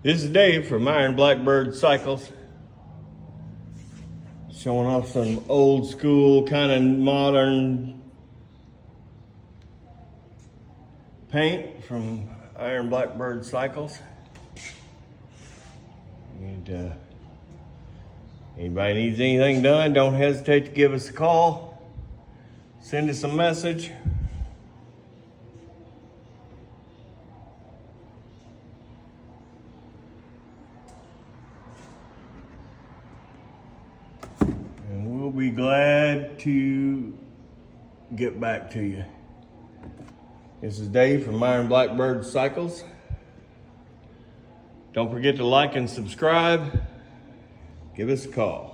This is Dave from Blackbird Cycles, showing off some old school, kind of modern paint from Blackbird Cycles. And anybody needs anything done, don't hesitate to give us a call. Send us a message. And we'll be glad to get back to you. This is Dave from Blackbird Cycles. Don't forget to like and subscribe. Give us a call.